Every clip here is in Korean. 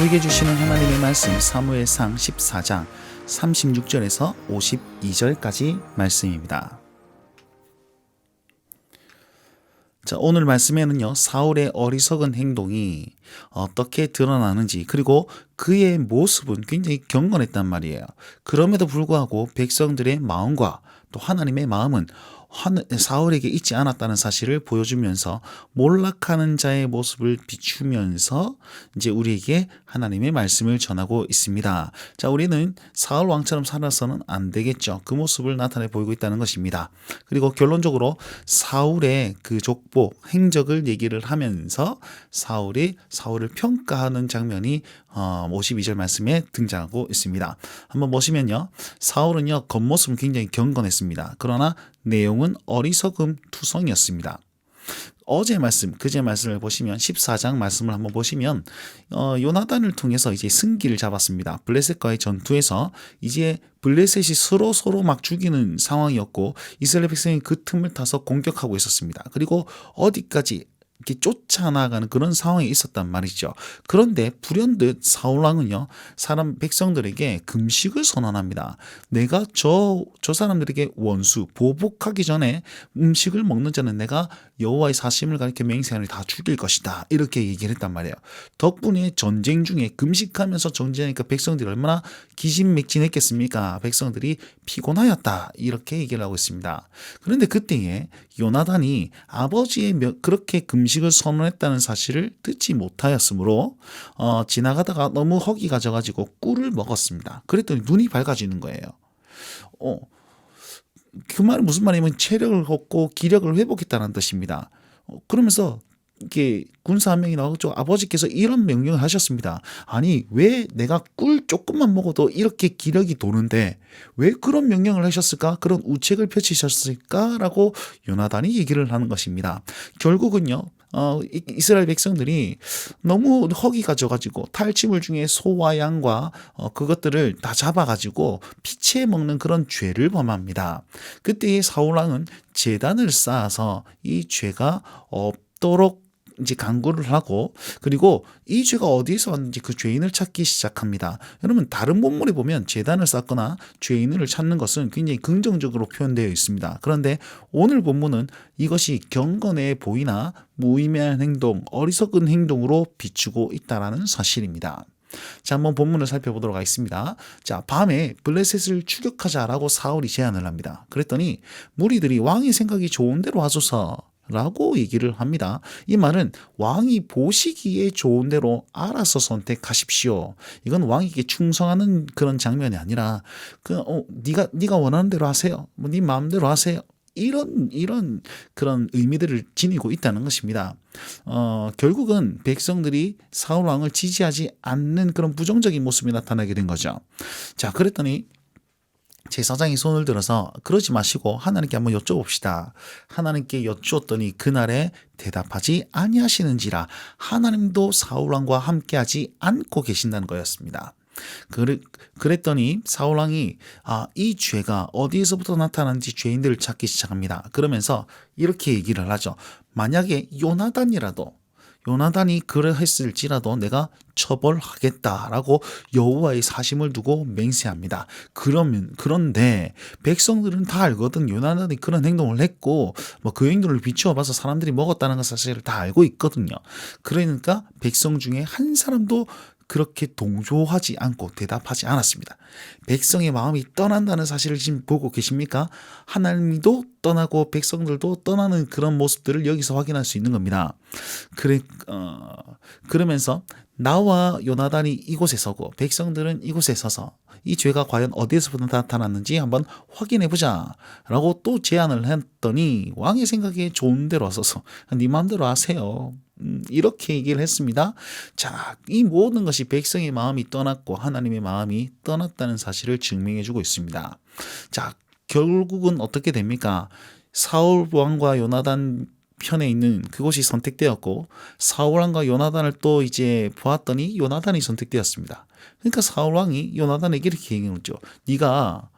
우리에게 주시는 하나님의 말씀 사무엘상 14장 36절에서 52절까지 말씀입니다. 자, 오늘 말씀에는요, 사울의 어리석은 행동이 어떻게 드러나는지, 그리고 그의 모습은 굉장히 경건했단 말이에요. 그럼에도 불구하고 백성들의 마음과 또 하나님의 마음은 사울에게 있지 않았다는 사실을 보여주면서 몰락하는 자의 모습을 비추면서 이제 우리에게 하나님의 말씀을 전하고 있습니다. 자, 우리는 사울 왕처럼 살아서는 안 되겠죠. 그 모습을 나타내 보이고 있다는 것입니다. 그리고 결론적으로 사울의 그 족보, 행적을 얘기를 하면서 사울을 평가하는 장면이 52절 말씀에 등장하고 있습니다. 한번 보시면요, 사울은요 겉모습은 굉장히 경건했습니다. 그러나 내용은 어리석음 투성이었습니다. 그제 말씀을 보시면 14장 말씀을 한번 보시면 요나단을 통해서 이제 승기를 잡았습니다. 블레셋과의 전투에서 이제 블레셋이 서로 막 죽이는 상황이었고 이스라엘 백성이 그 틈을 타서 공격하고 있었습니다. 그리고 어디까지 이렇게 쫓아나가는 그런 상황이 있었단 말이죠. 그런데 불현듯 사울왕은요, 백성들에게 금식을 선언합니다. 내가 저 사람들에게 보복하기 전에 음식을 먹는 자는 내가 여호와의 사심을 가리켜 맹세하니 다 죽일 것이다, 이렇게 얘기를 했단 말이에요. 덕분에 전쟁 중에 금식하면서 정지하니까 백성들이 얼마나 기진맥진했겠습니까? 백성들이 피곤하였다, 이렇게 얘기를 하고 있습니다. 그런데 그때에 요나단이 아버지의 그렇게 금식을 선언했다는 사실을 듣지 못하였으므로 지나가다가 너무 허기가 져가지고 꿀을 먹었습니다. 그랬더니 눈이 밝아지는 거예요. 그 말은 무슨 말이냐면 체력을 얻고 기력을 회복했다는 뜻입니다. 그러면서 이렇게 군사 한 명이 나오죠. 아버지께서 이런 명령을 하셨습니다. 아니, 왜 내가 꿀 조금만 먹어도 이렇게 기력이 도는데 왜 그런 명령을 하셨을까? 그런 우책을 펼치셨을까? 라고 요나단이 얘기를 하는 것입니다. 결국은요, 이스라엘 백성들이 너무 허기가 져가지고 탈취물 중에 소와 양과 그것들을 다 잡아가지고 피채 먹는 그런 죄를 범합니다. 그때 사울왕은 제단을 쌓아서 이 죄가 없도록 이제 강구를 하고, 그리고 이 죄가 어디서 왔는지 그 죄인을 찾기 시작합니다. 여러분, 다른 본문에 보면 제단을 쌓거나 죄인을 찾는 것은 굉장히 긍정적으로 표현되어 있습니다. 그런데 오늘 본문은 이것이 경건해 보이나 무의미한 행동, 어리석은 행동으로 비추고 있다는 사실입니다. 자, 한번 본문을 살펴보도록 하겠습니다. 자, 밤에 블레셋을 추격하자라고 사울이 제안을 합니다. 그랬더니 무리들이 왕의 생각이 좋은 대로 하소서 라고 얘기를 합니다. 이 말은 왕이 보시기에 좋은 대로 알아서 선택하십시오. 이건 왕에게 충성하는 그런 장면이 아니라 네가 원하는 대로 하세요. 네 마음대로 하세요. 이런 그런 의미들을 지니고 있다는 것입니다. 결국은 백성들이 사울 왕을 지지하지 않는 그런 부정적인 모습이 나타나게 된 거죠. 자, 그랬더니 제사장이 손을 들어서 그러지 마시고 하나님께 한번 여쭤봅시다. 하나님께 여쭈었더니 그날에 대답하지 아니하시는지라 하나님도 사울왕과 함께하지 않고 계신다는 거였습니다. 그랬더니 사울왕이 이 죄가 어디에서부터 나타나는지 죄인들을 찾기 시작합니다. 그러면서 이렇게 얘기를 하죠. 만약에 요나단이 그러했을지라도 내가 처벌하겠다라고 여호와의 사심을 두고 맹세합니다. 그런데 백성들은 다 알거든. 요나단이 그런 행동을 했고 그 행동을 비추어 봐서 사람들이 먹었다는 사실을 다 알고 있거든요. 그러니까 백성 중에 한 사람도 그렇게 동조하지 않고 대답하지 않았습니다. 백성의 마음이 떠난다는 사실을 지금 보고 계십니까? 하나님도 떠나고 백성들도 떠나는 그런 모습들을 여기서 확인할 수 있는 겁니다. 그러면서 나와 요나단이 이곳에 서고 백성들은 이곳에 서서 이 죄가 과연 어디에서부터 나타났는지 한번 확인해 보자 라고 또 제안을 했더니 왕의 생각에 좋은 대로 서서 네 마음대로 하세요, 이렇게 얘기를 했습니다. 자, 이 모든 것이 백성의 마음이 떠났고 하나님의 마음이 떠났다는 사실을 증명해 주고 있습니다. 자, 결국은 어떻게 됩니까? 사울 왕과 요나단 편에 있는 그곳이 선택되었고 사울왕과 요나단을 또 이제 보았더니 요나단이 선택되었습니다. 그러니까 사울왕이 요나단에게 이렇게 얘기했죠. 네가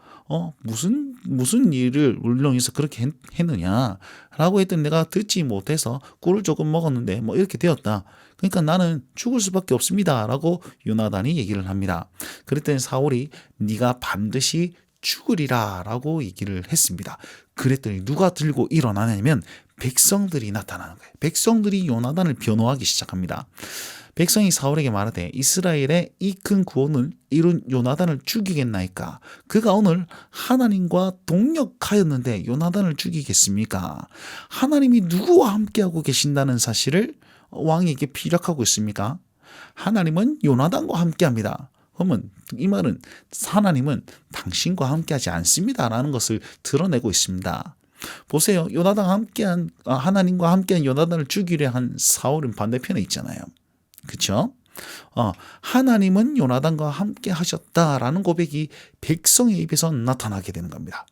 무슨 일을 울렁해서 그렇게 했느냐라고 했더니 내가 듣지 못해서 꿀을 조금 먹었는데 뭐 이렇게 되었다. 그러니까 나는 죽을 수밖에 없습니다라고 요나단이 얘기를 합니다. 그랬더니 사울이 네가 반드시 죽으리라라고 얘기를 했습니다. 그랬더니 누가 들고 일어나냐면 백성들이 나타나는 거예요. 백성들이 요나단을 변호하기 시작합니다. 백성이 사울에게 말하되 이스라엘의 이 큰 구원을 이룬 요나단을 죽이겠나이까? 그가 오늘 하나님과 동역하였는데 요나단을 죽이겠습니까? 하나님이 누구와 함께하고 계신다는 사실을 왕에게 피력하고 있습니까? 하나님은 요나단과 함께합니다. 그러면 이 말은 하나님은 당신과 함께하지 않습니다라는 것을 드러내고 있습니다. 보세요. 하나님과 함께한 요나단을 죽이려 한 사울은 반대편에 있잖아요. 그렇죠? 하나님은 요나단과 함께 하셨다라는 고백이 백성의 입에서 나타나게 되는 겁니다.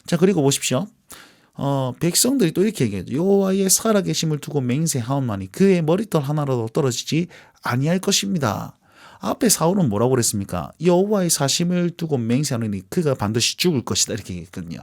자, 그리고 보십시오. 백성들이 또 이렇게 얘기해요. 여호와의 살아계심을 두고 맹세하오나니 그의 머리털 하나라도 떨어지지 아니할 것입니다. 앞에 사울은 뭐라고 그랬습니까? 여호와의 사심을 두고 맹세하노니 그가 반드시 죽을 것이다 이렇게 얘기했거든요.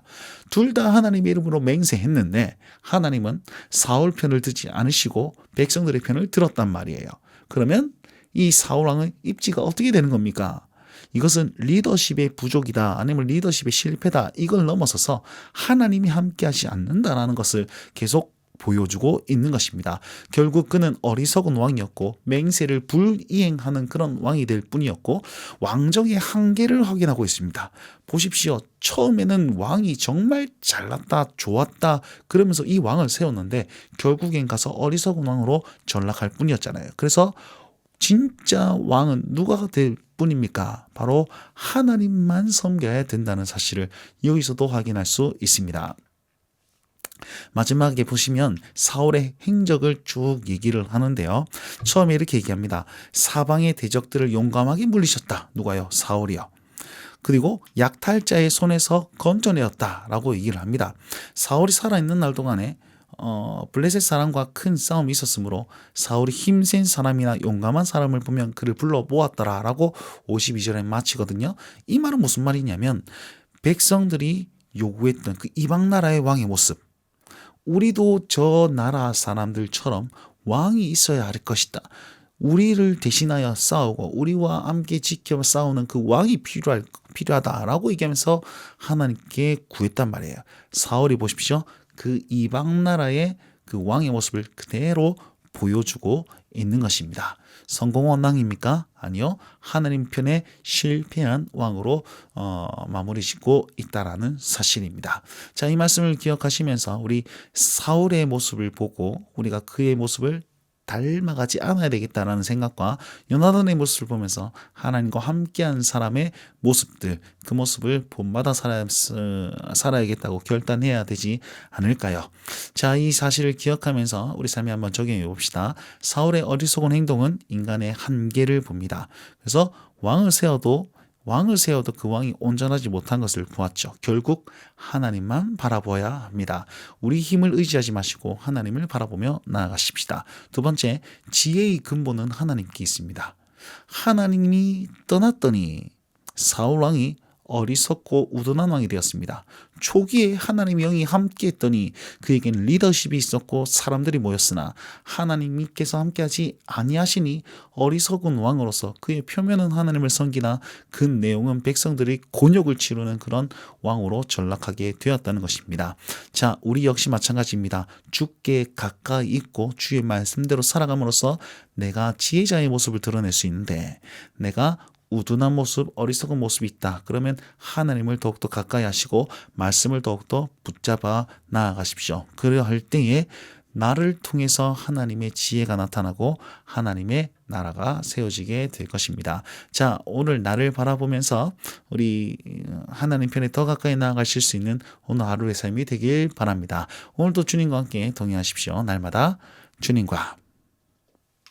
둘 다 하나님의 이름으로 맹세했는데 하나님은 사울 편을 듣지 않으시고 백성들의 편을 들었단 말이에요. 그러면 이 사울 왕의 입지가 어떻게 되는 겁니까? 이것은 리더십의 부족이다 아니면 리더십의 실패다 이걸 넘어서서 하나님이 함께하지 않는다라는 것을 계속 보여주고 있는 것입니다. 결국 그는 어리석은 왕이었고 맹세를 불이행하는 그런 왕이 될 뿐이었고 왕정의 한계를 확인하고 있습니다. 보십시오. 처음에는 왕이 정말 잘났다 좋았다 그러면서 이 왕을 세웠는데 결국엔 가서 어리석은 왕으로 전락할 뿐이었잖아요. 그래서 진짜 왕은 누가 될 뿐입니까? 바로 하나님만 섬겨야 된다는 사실을 여기서도 확인할 수 있습니다. 마지막에 보시면 사울의 행적을 쭉 얘기를 하는데요. 처음에 이렇게 얘기합니다. 사방의 대적들을 용감하게 물리셨다. 누가요? 사울이요. 그리고 약탈자의 손에서 건져내었다라고 얘기를 합니다. 사울이 살아있는 날 동안에 블레셋 사람과 큰 싸움이 있었으므로 사울이 힘센 사람이나 용감한 사람을 보면 그를 불러 모았더라라고 52절에 마치거든요. 이 말은 무슨 말이냐면 백성들이 요구했던 그 이방 나라의 왕의 모습, 우리도 저 나라 사람들처럼 왕이 있어야 할 것이다. 우리를 대신하여 싸우고 우리와 함께 지켜 싸우는 그 왕이 필요하다라고 얘기하면서 하나님께 구했단 말이에요. 사울이 보십시오. 그 이방 나라의 그 왕의 모습을 그대로 보여주고 있는 것입니다. 성공한 왕입니까? 아니요. 하나님 편에 실패한 왕으로 마무리 짓고 있다라는 사실입니다. 자, 이 말씀을 기억하시면서 우리 사울의 모습을 보고 우리가 그의 모습을 닮아가지 않아야 되겠다라는 생각과 요나단의 모습을 보면서 하나님과 함께한 사람의 모습들, 그 모습을 본받아 살아야겠다고 결단해야 되지 않을까요? 자, 이 사실을 기억하면서 우리 삶에 한번 적용해 봅시다. 사울의 어리석은 행동은 인간의 한계를 봅니다. 그래서 왕을 세워도 그 왕이 온전하지 못한 것을 보았죠. 결국 하나님만 바라보아야 합니다. 우리 힘을 의지하지 마시고 하나님을 바라보며 나아가십시다. 두 번째, 지혜의 근본은 하나님께 있습니다. 하나님이 떠났더니 사울 왕이 어리석고 우둔한 왕이 되었습니다. 초기에 하나님의 영이 함께했더니 그에게는 리더십이 있었고 사람들이 모였으나 하나님께서 함께하지 아니하시니 어리석은 왕으로서 그의 표면은 하나님을 섬기나 그 내용은 백성들이 곤욕을 치르는 그런 왕으로 전락하게 되었다는 것입니다. 자, 우리 역시 마찬가지입니다. 주께 가까이 있고 주의 말씀대로 살아감으로써 내가 지혜자의 모습을 드러낼 수 있는데 내가 우둔한 모습, 어리석은 모습이 있다. 그러면 하나님을 더욱더 가까이 하시고 말씀을 더욱더 붙잡아 나아가십시오. 그러할 때에 나를 통해서 하나님의 지혜가 나타나고 하나님의 나라가 세워지게 될 것입니다. 자, 오늘 나를 바라보면서 우리 하나님 편에 더 가까이 나아가실 수 있는 오늘 하루의 삶이 되길 바랍니다. 오늘도 주님과 함께 동행하십시오. 날마다 주님과